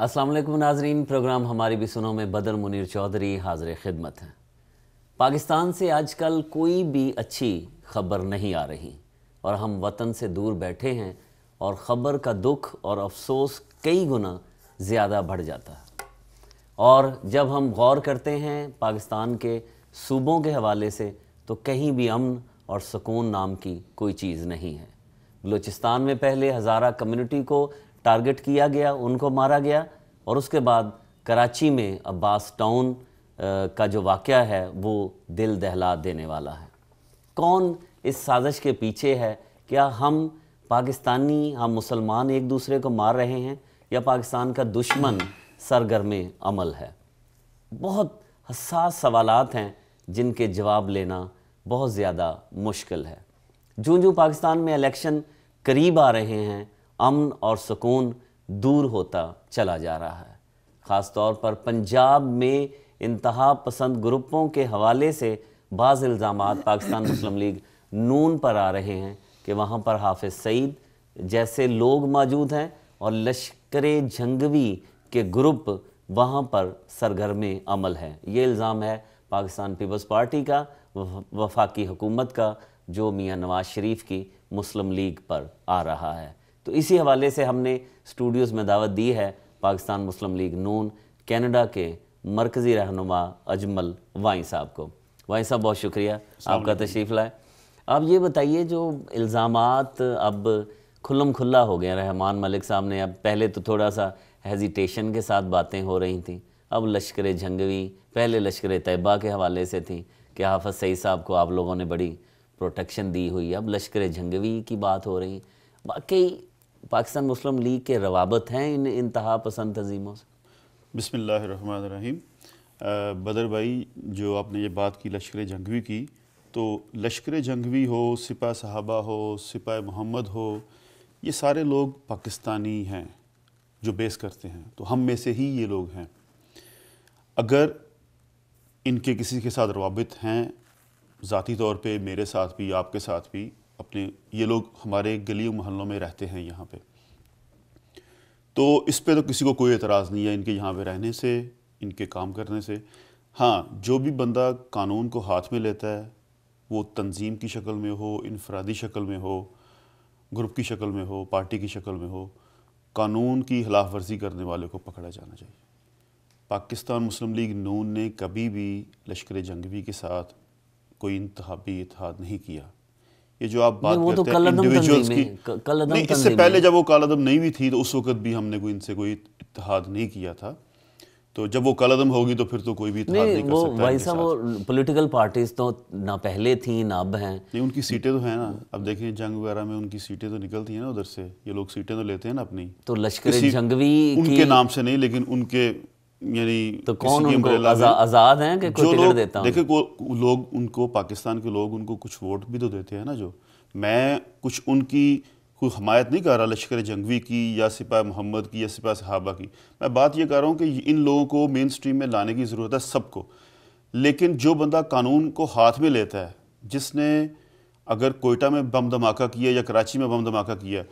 السلام علیکم ناظرین، پروگرام ہماری بھی سنو میں بدر منیر چودھری حاضر خدمت ہیں۔ پاکستان سے آج کل کوئی بھی اچھی خبر نہیں آ رہی اور ہم وطن سے دور بیٹھے ہیں اور خبر کا دکھ اور افسوس کئی گنا زیادہ بڑھ جاتا ہے۔ اور جب ہم غور کرتے ہیں پاکستان کے صوبوں کے حوالے سے تو کہیں بھی امن اور سکون نام کی کوئی چیز نہیں ہے۔ بلوچستان میں پہلے ہزارہ کمیونٹی کو ٹارگٹ کیا گیا، ان کو مارا گیا، اور اس کے بعد کراچی میں عباس ٹاؤن کا جو واقعہ ہے وہ دل دہلا دینے والا ہے۔ کون اس سازش کے پیچھے ہے؟ کیا ہم پاکستانی، ہم مسلمان ایک دوسرے کو مار رہے ہیں یا پاکستان کا دشمن سرگرم عمل ہے؟ بہت حساس سوالات ہیں جن کے جواب لینا بہت زیادہ مشکل ہے۔ جوں پاکستان میں الیکشن قریب آ رہے ہیں، امن اور سکون دور ہوتا چلا جا رہا ہے۔ خاص طور پر پنجاب میں انتہا پسند گروپوں کے حوالے سے بعض الزامات پاکستان مسلم لیگ نون پر آ رہے ہیں کہ وہاں پر حافظ سعید جیسے لوگ موجود ہیں اور لشکر جھنگوی کے گروپ وہاں پر سرگرم عمل ہے۔ یہ الزام ہے پاکستان پیپلز پارٹی کا، وفاقی حکومت کا، جو میاں نواز شریف کی مسلم لیگ پر آ رہا ہے۔ تو اسی حوالے سے ہم نے اسٹوڈیوز میں دعوت دی ہے پاکستان مسلم لیگ نون کینیڈا کے مرکزی رہنما اجمل وائیں صاحب کو۔ وائیں صاحب بہت شکریہ آپ کا تشریف لائے۔ آپ یہ بتائیے، جو الزامات اب کھلم کھلا ہو گئے، رحمان ملک صاحب نے، اب پہلے تو تھوڑا سا ہیزیٹیشن کے ساتھ باتیں ہو رہی تھیں، اب لشکر جھنگوی، پہلے لشکر طیبہ کے حوالے سے تھیں کہ حافظ سعید صاحب کو آپ لوگوں نے بڑی پروٹیکشن دی ہوئی، اب لشکر جھنگوی کی بات ہو رہی۔ باقی پاکستان مسلم لیگ کے روابط ہیں ان انتہا پسند تنظیموں سے؟ بسم اللہ الرحمن الرحیم۔ بدر بھائی، جو آپ نے یہ بات کی لشکر جھنگوی کی، تو لشکر جھنگوی ہو، سپاہ صحابہ ہو، سپاہ محمد ہو، یہ سارے لوگ پاکستانی ہیں جو بیس کرتے ہیں، تو ہم میں سے ہی یہ لوگ ہیں۔ اگر ان کے کسی کے ساتھ روابط ہیں ذاتی طور پہ، میرے ساتھ بھی، آپ کے ساتھ بھی، یہ لوگ ہمارے گلیوں محلوں میں رہتے ہیں یہاں پہ، تو اس پہ تو کسی کو کوئی اعتراض نہیں ہے ان کے یہاں پہ رہنے سے، ان کے کام کرنے سے۔ ہاں، جو بھی بندہ قانون کو ہاتھ میں لیتا ہے، وہ تنظیم کی شکل میں ہو، انفرادی شکل میں ہو، گروپ کی شکل میں ہو، پارٹی کی شکل میں ہو، قانون کی خلاف ورزی کرنے والے کو پکڑا جانا چاہیے۔ پاکستان مسلم لیگ نون نے کبھی بھی لشکر جھنگوی کے ساتھ کوئی انتخابی اتحاد نہیں کیا۔ یہ جو آپ بات کرتے ہیں انڈیویجولز کی، نہیں، اس سے پہلے جب وہ کالعدم نہیں بھی تھی تو اس وقت بھی ہم نے ان سے کوئی اتحاد نہیں کیا تھا، تو جب وہ کالعدم ہوگی تو پھر تو کوئی بھی اتحاد نہیں کر سکتا۔ بھائی صاحب، وہ پولیٹیکل پارٹیز تو نہ پہلے تھیں نہ اب ہیں۔ نہیں، ان کی سیٹیں تو ہیں نا، اب دیکھیں جنگ وغیرہ میں ان کی سیٹیں تو نکلتی ہیں نا ادھر سے، یہ لوگ سیٹیں تو لیتے ہیں نا اپنی، تو لشکر جھنگوی ان کے نام سے نہیں، لیکن ان کے یعنی تو کون ان کو آزاد ہیں کہ کوئی ٹکٹ دیتا ہوں؟ دیکھیں لوگ ان کو، پاکستان کے لوگ ان کو کچھ ووٹ بھی تو دیتے ہیں نا۔ جو میں کچھ ان کی کوئی حمایت نہیں کر رہا لشکر جھنگوی کی یا سپاہ محمد کی یا سپاہ صحابہ کی، میں بات یہ کر رہا ہوں کہ ان لوگوں کو مین سٹریم میں لانے کی ضرورت ہے سب کو، لیکن جو بندہ قانون کو ہاتھ میں لیتا ہے، جس نے اگر کوئٹہ میں بم دھماکہ کیا یا کراچی میں بم دھماکہ کیا،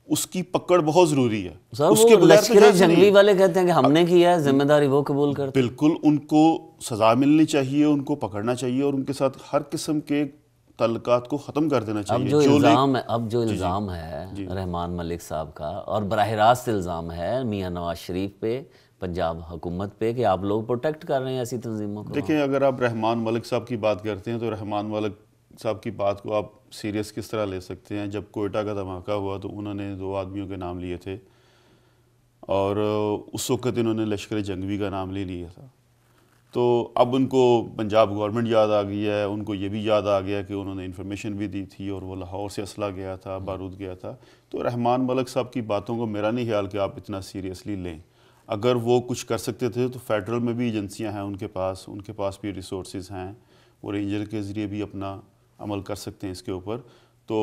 اس کی پکڑ بہت ضروری ہے۔ اس کے بغیر لشکر جھنگوی والے کہتے ہیں کہ ہم نے کیا ہے، ذمہ داری وہ قبول کرتے ہیں۔ بالکل، ان کو سزا ملنی چاہیے، ان کو پکڑنا چاہیے اور ان کے ساتھ ہر قسم کے تعلقات کو ختم کر دینا چاہیے۔ اب جو الزام ہے رحمان ملک صاحب کا، اور براہ راست الزام ہے میاں نواز شریف پہ، پنجاب حکومت پہ، کہ آپ لوگ پروٹیکٹ کر رہے ہیں ایسی تنظیموں کو۔ دیکھیں، اگر آپ رحمان ملک صاحب کی بات کرتے ہیں تو رحمان ملک صاحب کی بات کو آپ سیریس کس طرح لے سکتے ہیں؟ جب کوئٹہ کا دھماکہ ہوا تو انہوں نے 2 آدمیوں کے نام لیے تھے اور اس وقت انہوں نے لشکر جھنگوی کا نام لے لیا تھا، تو اب ان کو پنجاب گورنمنٹ یاد آ گئی ہے، ان کو یہ بھی یاد آ گیا کہ انہوں نے انفارمیشن بھی دی تھی اور وہ لاہور سے اسلحہ گیا تھا، بارود گیا تھا۔ تو رحمان ملک صاحب کی باتوں کو میرا نہیں خیال کہ آپ اتنا سیریسلی لیں۔ اگر وہ کچھ کر سکتے تھے تو فیڈرل میں بھی ایجنسیاں ہیں ان کے پاس بھی ریسورسز ہیں، وہ رینجر کے ذریعے بھی اپنا عمل کر سکتے ہیں اس کے اوپر۔ تو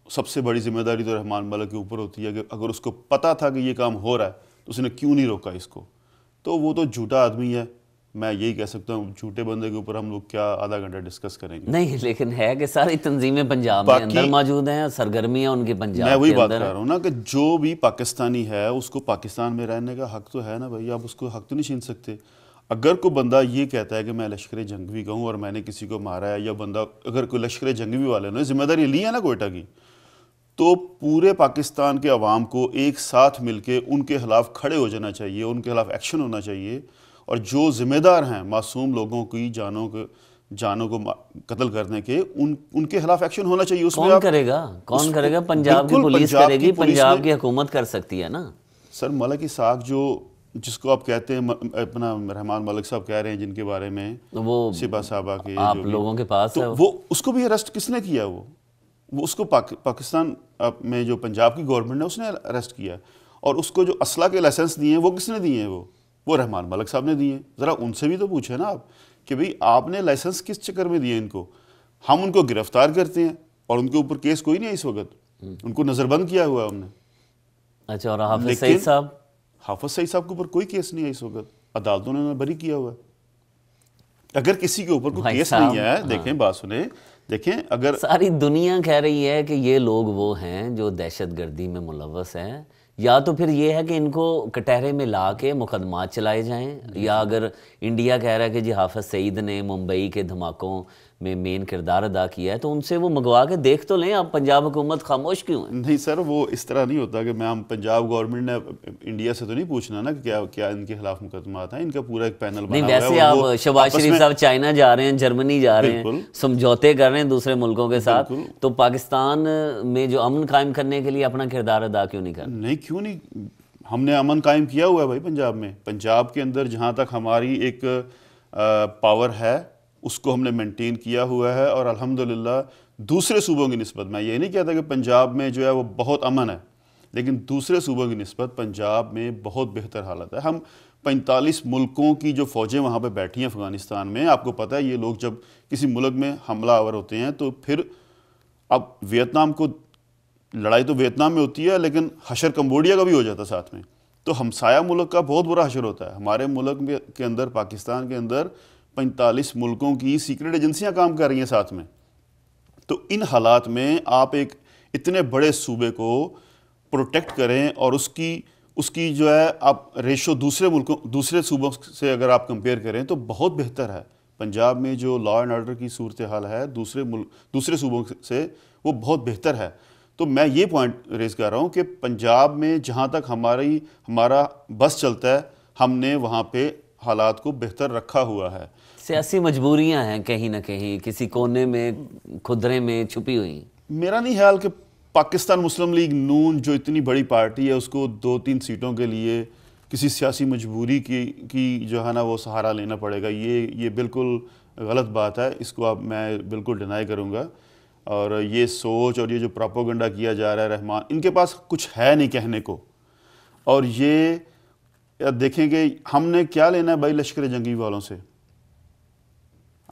سب سے بڑی ذمہ داری تو رحمان ملک کے اوپر ہوتی ہے کہ اگر اس کو پتہ تھا کہ یہ کام ہو رہا ہے تو اس نے کیوں نہیں روکا اس کو؟ تو وہ تو جھوٹا آدمی ہے، میں یہی کہہ سکتا ہوں جھوٹے بندے کے اوپر ہم لوگ کیا آدھا گھنٹہ ڈسکس کریں گے. نہیں لیکن ہے کہ ساری تنظیمیں پنجاب میں اندر موجود ہیں, سرگرمیاں ان کی پنجاب میں وہی کے بات اندر کر رہا ہوں نا کہ جو بھی پاکستانی ہے اس کو پاکستان میں رہنے کا حق تو ہے نا بھائی, آپ اس کو حق تو نہیں چھین سکتے. اگر کوئی بندہ یہ کہتا ہے کہ میں لشکر جنگوی کا ہوں اور میں نے کسی کو مارا ہے, یا بندہ اگر کوئی لشکر جنگوی والے نے ذمہ داری لی ہے نا کوئٹہ کی, تو پورے پاکستان کے عوام کو ایک ساتھ مل کے ان کے خلاف کھڑے ہو جانا چاہیے, ان کے خلاف ایکشن ہونا چاہیے. اور جو ذمہ دار ہیں معصوم لوگوں کی جانوں کو قتل کرنے کے, ان کے خلاف ایکشن ہونا چاہیے. اس میں کون کرے گا, کون کرے گا؟ پنجاب کی پولیس کرے گی, پنجاب کی حکومت کر سکتی ہے نا. سر ملک اسحاق جس کو آپ کہتے ہیں, اپنا رحمان ملک صاحب کہہ رہے ہیں جن کے بارے میں, وہ سپہ صحابہ کے آپ لوگوں کے پاس ہے, وہ اس کو بھی اریسٹ کس نے کیا؟ وہ اس کو پاکستان میں جو پنجاب کی گورنمنٹ نے اس نے اریسٹ کیا. اور اس کو جو اسلحہ کے لائسنس دیے ہیں وہ کس نے دیے ہیں؟ وہ رحمان ملک صاحب نے دیے ہیں. ذرا ان سے بھی تو پوچھیں نا آپ کہ بھئی آپ نے لائسنس کس چکر میں دیے ان کو؟ ہم ان کو گرفتار کرتے ہیں اور ان کے اوپر کیس کوئی نہیں ہے اس وقت, ان کو نظر بند کیا ہوا ہے ہم نے. اچھا, اور حافظ سعید صاحب؟ حافظ سعید صاحب کے اوپر کوئی کیس نہیں ہے اس وقت, عدالتوں نے بری کیا ہوا ہے. اگر کسی کے اوپر کوئی کیس نہیں ہے, دیکھیں بات سنیں, دیکھیں اگر ساری دنیا کہہ رہی ہے کہ یہ لوگ وہ ہیں جو دہشت گردی میں ملوث ہیں, یا تو پھر یہ ہے کہ ان کو کٹہرے میں لا کے مقدمات چلائے جائیں, یا اگر انڈیا کہہ رہا ہے کہ جی حافظ سعید نے ممبئی کے دھماکوں میں مین کردار ادا کیا ہے, تو ان سے وہ منگوا کے دیکھ تو لیں. آپ پنجاب حکومت خاموش کیوں ہیں؟ نہیں سر, وہ اس طرح نہیں ہوتا کہ ہم پنجاب گورنمنٹ نے انڈیا سے تو نہیں پوچھنا نا کہ کیا ان کے خلاف مقدمات ہیں. ان کا پورا ایک پینل بنا ہوا ہے. ویسے آپ شہباز شریف صاحب چائنا جا رہے ہیں, جرمنی جا رہے ہیں, سمجھوتے کر رہے ہیں دوسرے ملکوں کے ساتھ, تو پاکستان میں جو امن قائم کرنے کے لیے اپنا کردار ادا کیوں نہیں کر رہے؟ نہیں, کیوں نہیں, ہم نے امن قائم کیا ہوا ہے بھائی پنجاب میں. پنجاب کے اندر جہاں تک ہماری ایک پاور ہے اس کو ہم نے مینٹین کیا ہوا ہے. اور الحمدللہ دوسرے صوبوں کی نسبت, میں یہ نہیں کہتا کہ پنجاب میں جو ہے وہ بہت امن ہے, لیکن دوسرے صوبوں کی نسبت پنجاب میں بہت بہتر حالت ہے. ہم 45 ملکوں کی جو فوجیں وہاں پہ بیٹھی ہیں افغانستان میں, آپ کو پتہ ہے یہ لوگ جب کسی ملک میں حملہ آور ہوتے ہیں تو پھر اب ویتنام کو لڑائی تو ویتنام میں ہوتی ہے, لیکن حشر کمبوڈیا کا بھی ہو جاتا ہے ساتھ میں. تو ہمسایہ ملک کا بہت برا حشر ہوتا ہے. ہمارے ملک کے اندر, پاکستان کے اندر 45 ملکوں کی سیکرٹ ایجنسیاں کام کر رہی ہیں ساتھ میں. تو ان حالات میں آپ ایک اتنے بڑے صوبے کو پروٹیکٹ کریں, اور اس کی جو ہے آپ ریشو دوسرے صوبوں سے اگر آپ کمپیئر کریں تو بہت بہتر ہے. پنجاب میں جو لا اینڈ آرڈر کی صورتحال ہے دوسرے صوبوں سے وہ بہت بہتر ہے. تو میں یہ پوائنٹ ریز کر رہا ہوں کہ پنجاب میں جہاں تک ہمارا بس چلتا ہے, ہم نے وہاں پہ حالات کو بہتر رکھا ہوا ہے. سیاسی مجبوریاں ہیں کہیں نہ کہیں, کسی کونے میں کھدرے میں چھپی ہوئی. میرا نہیں خیال کہ پاکستان مسلم لیگ نون جو اتنی بڑی پارٹی ہے اس کو 2-3 سیٹوں کے لیے کسی سیاسی مجبوری کی جو ہے نا وہ سہارا لینا پڑے گا. یہ بالکل غلط بات ہے, اس کو میں بالکل ڈینائی کروں گا. اور یہ سوچ اور یہ جو پراپوگنڈا کیا جا رہا ہے, رحمان ان کے پاس کچھ ہے نہیں کہنے کو. اور یہ دیکھیں کہ ہم نے کیا لینا ہے بھائی لشکر جنگی والوں سے,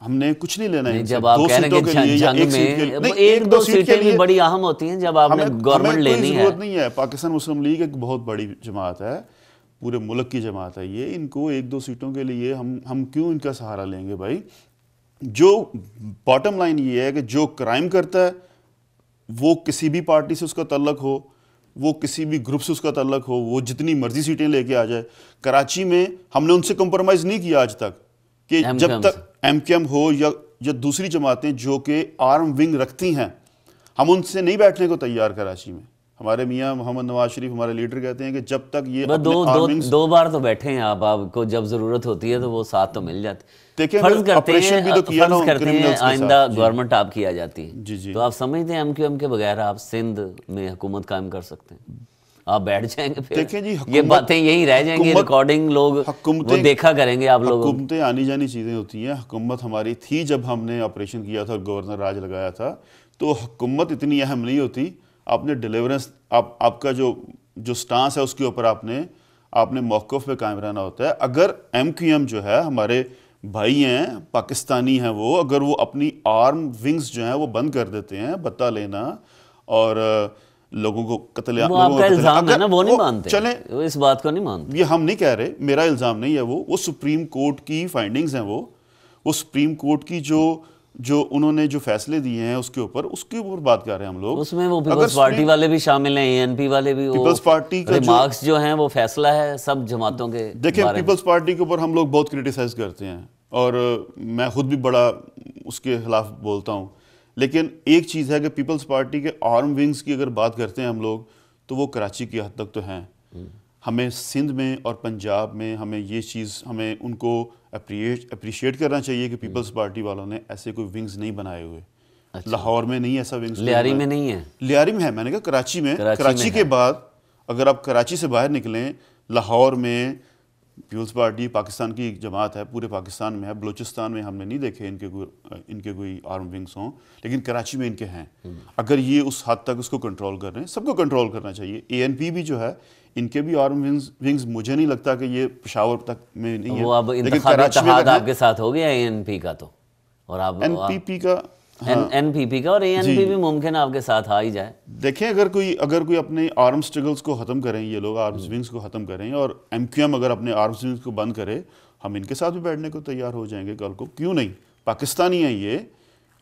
ہم نے کچھ نہیں لینا ہے. جب آپ کہہ رہے ہیں کہ جنگ میں ایک دو سیٹیں بھی بڑی اہم ہوتی ہیں جب آپ نے گورنمنٹ لینی ہے. ضرورت نہیں ہے. پاکستان مسلم لیگ ایک بہت بڑی جماعت ہے, پورے ملک کی جماعت ہے یہ. ان کو 1-2 سیٹوں کے لیے ہم کیوں ان کا سہارا لیں گے بھائی؟ جو باٹم لائن یہ ہے کہ جو کرائم کرتا ہے وہ کسی بھی پارٹی سے اس کا تعلق ہو, وہ کسی بھی گروپ سے اس کا تعلق ہو, وہ جتنی مرضی سیٹیں لے کے آ جائے. کراچی میں ہم نے ان سے کمپرومائز نہیں کیا آج تک, کہ جب تک ایم کیو ایم ہو یا دوسری جماعتیں جو کہ آرم ونگ رکھتی ہیں, ہم ان سے نہیں بیٹھنے کو تیار. کراچی میں ہمارے میاں محمد نواز شریف ہمارے لیڈر کہتے ہیں کہ جب تک یہ دو بار تو بیٹھے ہیں آپ کو جب ضرورت ہوتی ہے تو وہ ساتھ تو مل جاتے. فرض کرتے ہیں آئندہ گورنمنٹ آپ کی آ جاتی ہے, تو آپ سمجھتے ہیں ایم کیو ایم کے بغیر آپ سندھ میں حکومت قائم کر سکتے ہیں؟ آپ بیٹھ جائیں گے پھر, دیکھیں جی یہ باتیں یہی رہ جائیں گی, ریکارڈنگ لوگ وہ دیکھا کریں گے آپ لوگ. حکومتیں آنی جانی چیزیں ہوتی ہیں. حکومت ہماری تھی جب ہم نے آپریشن کیا تھا اور گورنر راج لگایا تھا, تو حکومت اتنی اہم نہیں ہوتی. آپ نے ڈیلیورنس, آپ کا جو سٹانس ہے اس کے اوپر آپ نے موقف پہ قائم رہنا ہوتا ہے. اگر ایم کیو ایم جو ہے ہمارے بھائی ہیں, پاکستانی ہیں وہ, اگر وہ اپنی آرم ونگز جو ہیں وہ بند کر دیتے ہیں, بتا لینا اور لوگوں کو قتل وہ آپ کا الزام ہے نا، وہ نہیں مانتے، چلیں وہ اس بات کو نہیں مانتے. یہ ہم نہیں کہہ رہے، میرا الزام نہیں ہے، وہ سپریم کورٹ کی فائنڈنگز ہیں، وہ سپریم کورٹ کی جو انہوں نے جو فیصلے دیے ہیں اس کے اوپر بات کر رہے ہیں ہم لوگ. اس میں وہ پیپلز پارٹی والے بھی شامل ہیں، ANP والے بھی. پیپلز پارٹی کا ریمارکس جو ہیں وہ فیصلہ ہے سب جماعتوں کے. دیکھیں پیپلز پارٹی کے اوپر ہم لوگ بہت کرٹیسائز کرتے ہیں اور میں خود بھی بڑا اس کے خلاف بولتا ہوں، لیکن ایک چیز ہے کہ پیپلز پارٹی کے آرم ونگز کی اگر بات کرتے ہیں ہم لوگ تو وہ کراچی کی حد تک تو ہیں. ہمیں سندھ میں اور پنجاب میں ہمیں یہ چیز ہمیں ان کو اپریشیٹ کرنا چاہیے کہ پیپلز پارٹی والوں نے ایسے کوئی ونگز نہیں بنائے ہوئے. لاہور میں نہیں ایسا ونگز، لیاری میں نہیں ہے. لیاری میں ہے، میں نے کہا کراچی میں. کراچی کے بعد اگر آپ کراچی سے باہر نکلیں، لاہور میں پیپلز پارٹی پاکستان کی ایک جماعت ہے، پورے پاکستان میں ہے. بلوچستان میں ہم نے نہیں دیکھے ان کے کوئی آرم ونگز ہوں، لیکن کراچی میں ان کے ہیں. اگر یہ اس حد تک اس کو کنٹرول کر رہے ہیں، سب کو کنٹرول کرنا چاہیے. ANP بھی جو ہے ان کے بھی آرم ونگز مجھے نہیں لگتا کہ یہ پشاور تک میں نہیں ہے. وہ اب انتخابی اتحاد آپ کے ساتھ ہو گیا ANP کا تو، اور آپ NPP کا NPP کا اور ANP بھی ممکن آپ کے ساتھ آ ہی جائے. دیکھیں اگر کوئی اپنے آرم سٹرگلز کو ختم کریں، یہ لوگ آرمز ونگز کو ختم کریں، اور MQM اگر اپنے آرمز ونگز کو بند کرے، ہم ان کے ساتھ بھی بیٹھنے کو تیار ہو جائیں گے کل کو. کیوں نہیں؟ پاکستانی ہیں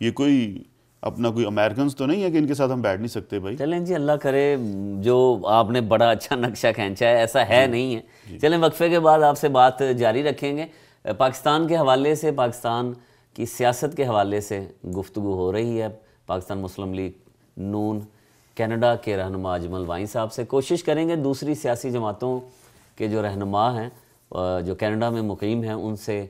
یہ کوئی اپنا کوئی امریکنز تو نہیں ہے کہ ان کے ساتھ ہم بیٹھ نہیں سکتے بھائی. چلیں جی، اللہ کرے جو آپ نے بڑا اچھا نقشہ کھینچا ہے ایسا ہے نہیں ہے. چلیں وقفے کے بعد آپ سے بات جاری رکھیں گے. پاکستان کے حوالے سے، پاکستان کی سیاست کے حوالے سے گفتگو ہو رہی ہے. پاکستان مسلم لیگ نون کینیڈا کے رہنما اجمل وائیں صاحب سے کوشش کریں گے دوسری سیاسی جماعتوں کے جو رہنما ہیں جو کینیڈا میں مقیم ہیں ان سے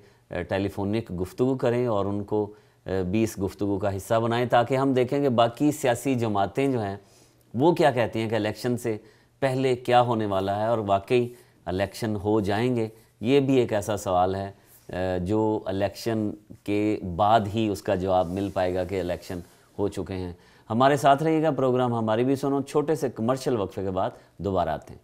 ٹیلی فونک گفتگو کریں اور ان کو بھی اس گفتگو کا حصہ بنائیں، تاکہ ہم دیکھیں کہ باقی سیاسی جماعتیں جو ہیں وہ کیا کہتی ہیں کہ الیکشن سے پہلے کیا ہونے والا ہے، اور واقعی الیکشن ہو جائیں گے. یہ بھی ایک ایسا سوال ہے جو الیکشن کے بعد ہی اس کا جواب مل پائے گا کہ الیکشن ہو چکے ہیں. ہمارے ساتھ رہیے گا. پروگرام ہماری بھی سنو چھوٹے سے کمرشل وقفے کے بعد دوبارہ آتے ہیں.